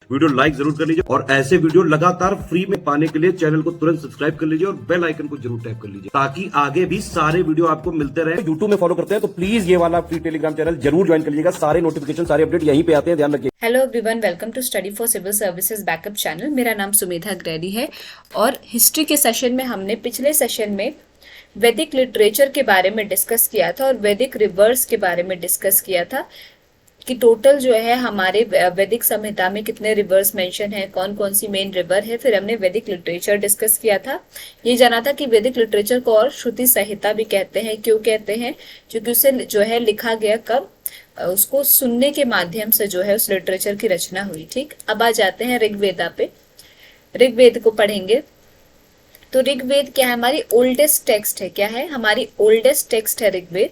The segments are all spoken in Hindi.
वीडियो लाइक जरूर कर लीजिए और ऐसे वीडियो लगातार फ्री में पाने के लिए चैनल को तुरंत सब्सक्राइब कर लीजिए और बेल आइकन को जरूर टैप कर लीजिए ताकि आगे भी सारे वीडियो आपको मिलते रहे। यूट्यूब में फॉलो करते हैं तो प्लीज ये वाला फ्री टेलीग्राम चैनल जरूर ज्वाइन कर लीजिएगा। सारे नोटिफिकेशन सारे अपडेट यहीं पे आते हैं, ध्यान रखिए। Hello everyone, welcome to study for civil services backup channel. मेरा नाम सुमेधा अग्रैडी है और हिस्ट्री के सेशन में हमने पिछले सेशन में वैदिक लिटरेचर के बारे में डिस्कस किया था और वैदिक रिवर्स के बारे में डिस्कस किया था कि टोटल जो है हमारे वैदिक संहिता में कितने रिवर्स मेंशन है, कौन कौन सी मेन रिवर है। फिर हमने वैदिक लिटरेचर डिस्कस किया था। ये जाना था कि वैदिक लिटरेचर को और श्रुति संहिता भी कहते हैं। क्यों कहते हैं? क्योंकि उसे जो है लिखा गया कब, उसको सुनने के माध्यम से जो है उस लिटरेचर की रचना हुई। ठीक, अब आ जाते हैं ऋग्वेदा पे। ऋग्वेद को पढ़ेंगे तो ऋग्वेद क्या है? हमारी ओल्डेस्ट टेक्स्ट है। क्या है? हमारी ओल्डेस्ट टेक्स्ट है ऋग्वेद।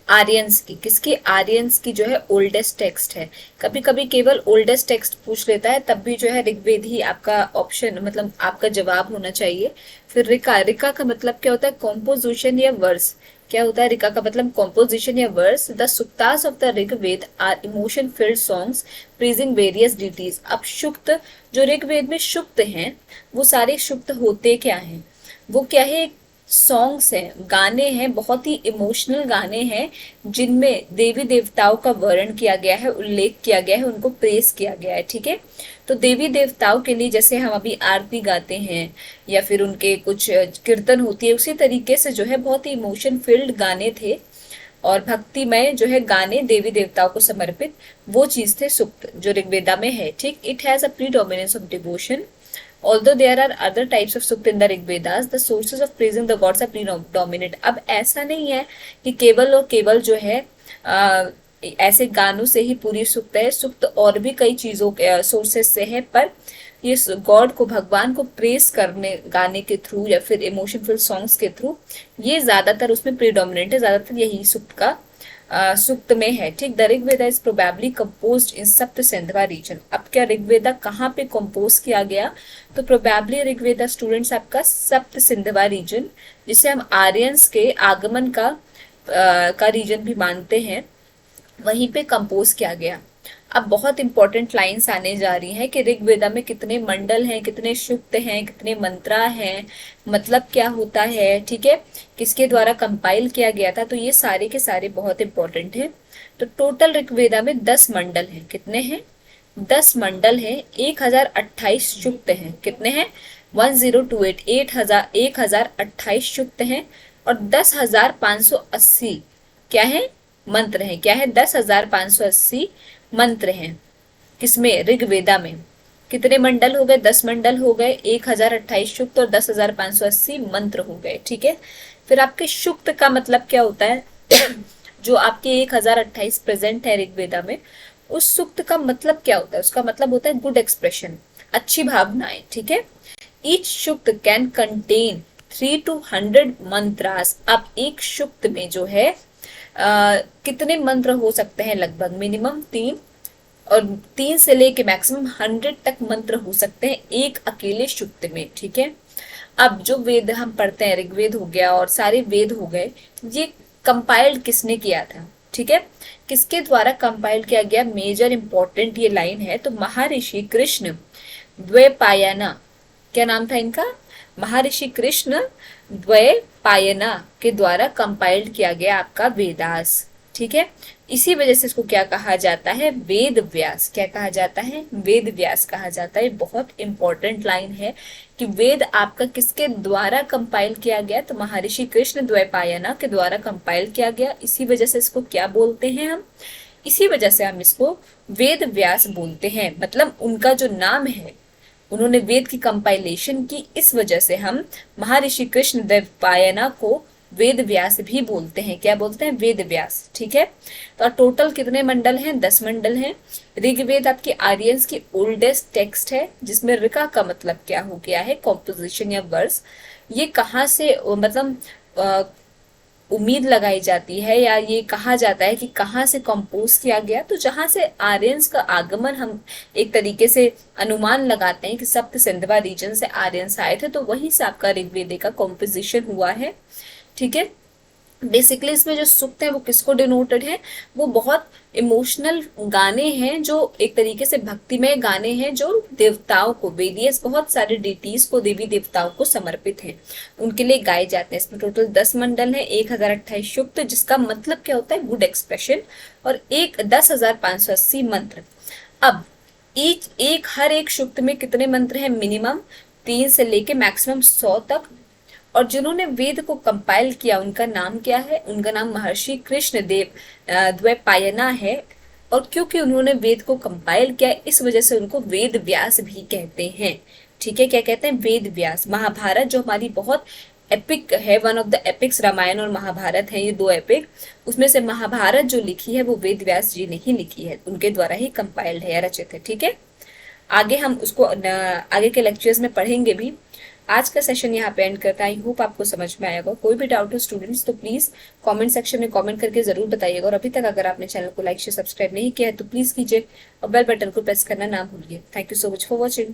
आर्यंस की, किसकी? आर्यंस की जो है ओल्डेस्ट टेक्स्ट है। कभी कभी केवल ओल्डेस्ट टेक्स्ट पूछ लेता है, तब भी जो है ऋग्वेद ही आपका ऑप्शन, मतलब आपका जवाब होना चाहिए। फिर ऋका, ऋका का मतलब क्या होता है? कॉम्पोजिशन या वर्स। क्या होता है ऋका का मतलब? कॉम्पोजिशन या verse. The suktas of the Rigveda are emotion filled songs praising various deities. अब शुक्त, जो ऋग्वेद में शुक्त हैं, वो सारे शुक्त होते क्या हैं? वो क्या है? सॉन्ग्स हैं, गाने हैं, बहुत ही इमोशनल गाने हैं जिनमें देवी देवताओं का वर्णन किया गया है, उल्लेख किया गया है, उनको प्रेस किया गया है। ठीक है, तो देवी देवताओं के लिए जैसे हम अभी आरती गाते हैं या फिर उनके कुछ कीर्तन होती है, उसी तरीके से जो है बहुत ही इमोशन फिल्ड गाने थे और भक्तिमय जो है गाने देवी देवताओं को समर्पित, वो चीज थे सुक्त जो ऋग्वेदा में है। ठीक, it has a predominance of devotion. Although there are other types of sukta in the Rigvedas, the sources of praising the gods are predominant. अब ऐसा नहीं है कि केवल और केवल जो है ऐसे गानों से ही पूरी सुक्त है। सुक्त और भी कई चीजों सोर्सेस से है, पर ये गॉड को, भगवान को प्रेस करने गाने के थ्रू या फिर इमोशनफुल सॉन्ग्स के थ्रू, ये ज्यादातर उसमें प्रीडोमिनेंट है। ज्यादातर यही सुक्त का सुक्त में है। ठीक, the Rigveda is probably composed in Sapta Sindhava reason. अब क्या रीग्वेदा कहाँ पे कंपोज किया गया? तो प्रोबेबली ऋग्वेदा स्टूडेंट्स आपका सप्त सिंधवा रीजन, जिसे हम आर्यंस के आगमन का रीजन भी मानते हैं, वहीं पे कंपोज किया गया। अब बहुत इंपॉर्टेंट लाइंस आने जा रही हैं कि ऋग्वेदा में कितने मंडल हैं, कितने शुक्त हैं, कितने मंत्रा हैं, मतलब क्या होता है। ठीक है, किसके द्वारा कंपाइल किया गया था, तो ये सारे के सारे बहुत इंपॉर्टेंट हैं। तो टोटल ऋग्वेदा में 10 मंडल हैं। कितने हैं? 10 मंडल हैं। 1028 शुक्त हैं। कितने हैं? 1028, 1028 शुक्त हैं और 10,580 क्या है? मंत्र हैं। क्या है? 10,580 मंत्र हैं। किसमें? ऋग्वेदा में। कितने मंडल हो गए? 10 मंडल हो गए, 1028 शुक्त और 10,580 मंत्र हो गए। ठीक है, फिर आपके शुक्त का मतलब क्या होता है? जो आपके 1028 प्रेजेंट है ऋग्वेदा में, उस सुक्त का मतलब क्या होता है? उसका मतलब होता है गुड एक्सप्रेशन, अच्छी भावनाएं। ठीक है, each शुक्त can contain 3 to 100 mantras. अब एक शुक्त में जो है कितने मंत्र हो सकते हैं? लगभग मिनिमम 3 और 3 से लेके मैक्सिमम 100 तक मंत्र हो सकते हैं एक अकेले शुक्त में। ठीक है, अब जो वेद हम पढ़ते हैं, ऋग्वेद हो गया और सारे वेद हो गए, ये कंपाइल्ड किसने किया था? ठीक है, किसके द्वारा कंपाइल किया गया? मेजर इंपॉर्टेंट ये लाइन है। तो महर्षि कृष्ण द्वैपायना, क्या नाम था इनका? महर्षि कृष्ण द्वैपायना के द्वारा कंपाइल्ड किया गया आपका वेदास। ठीक है, इसी वजह से इसको क्या कहा जाता है? वेद व्यास। क्या कहा जाता है? वेद व्यास कहा जाता है। बहुत इंपॉर्टेंट लाइन है कि वेद आपका किसके द्वारा कंपाइल किया गया? तो महर्षि कृष्ण द्वैपायना के द्वारा कंपाइल किया गया। इसी वजह से इसको क्या बोलते हैं हम? इसी वजह से हम इसको वेद व्यास बोलते हैं। मतलब उनका जो नाम है, उन्होंने वेद की कंपाइलेशन की, इस वजह से हम महर्षि कृष्ण द्वैपायना को वेद व्यास भी बोलते हैं। क्या बोलते हैं? वेद व्यास। ठीक है, तो टोटल कितने मंडल हैं? 10 मंडल हैं। ऋग्वेद आपकी आर्यंस की ओल्डेस्ट टेक्स्ट है, जिसमें ऋका का मतलब क्या हो गया है? कॉम्पोजिशन या वर्स। ये कहाँ से, मतलब उम्मीद लगाई जाती है या ये कहा जाता है कि कहाँ से कंपोज किया गया? तो जहां से आर्यंस का आगमन हम एक तरीके से अनुमान लगाते हैं कि सप्त सिंधवा रीजन से आर्यंस आए थे, तो वहीं से आपका ऋग्वेद का कॉम्पोजिशन हुआ है। ठीक है, बेसिकली इसमें जो सूक्त है वो किसको डिनोटेड है, वो बहुत इमोशनल गाने हैं, जो एक तरीके से भक्तिमय गाने हैं, जो देवताओं को, वेदियस बहुत सारे डिटीज को, देवी देवताओं को समर्पित हैं, उनके लिए गाए जाते हैं। इसमें टोटल 10 मंडल है, 1028 सूक्त, जिसका मतलब क्या होता है, गुड एक्सप्रेशन, और 10,580 मंत्र। अब हर एक सूक्त में कितने मंत्र हैं, मिनिमम 3 से लेके मैक्सिमम 100 तक। और जिन्होंने वेद को कंपाइल किया उनका नाम क्या है, उनका नाम महर्षि कृष्णदेव द्वैपायना है। और क्योंकि उन्होंने वेद को कंपाइल किया, इस वजह से उनको वेद व्यास भी कहते हैं। ठीक है, क्या कहते हैं, वेद व्यास। महाभारत जो हमारी बहुत एपिक है, one of the epics, Ramayana और महाभारत है ये 2 एपिक, उसमें से महाभारत जो लिखी है वो वेद व्यास जी ने ही लिखी है, उनके द्वारा ही कंपाइल्ड है या रचित है। ठीक है, आगे हम उसको आगे के लेक्चर्स में पढ़ेंगे भी। आज का सेशन यहाँ पे एंड करता है। आई होप आपको समझ में आएगा। कोई भी डाउट हो स्टूडेंट्स तो प्लीज कमेंट सेक्शन में कमेंट करके जरूर बताइएगा। और अभी तक अगर आपने चैनल को लाइक शेयर सब्सक्राइब नहीं किया है तो प्लीज कीजिए, और बेल बटन को प्रेस करना ना भूलिए। Thank you so much for watching.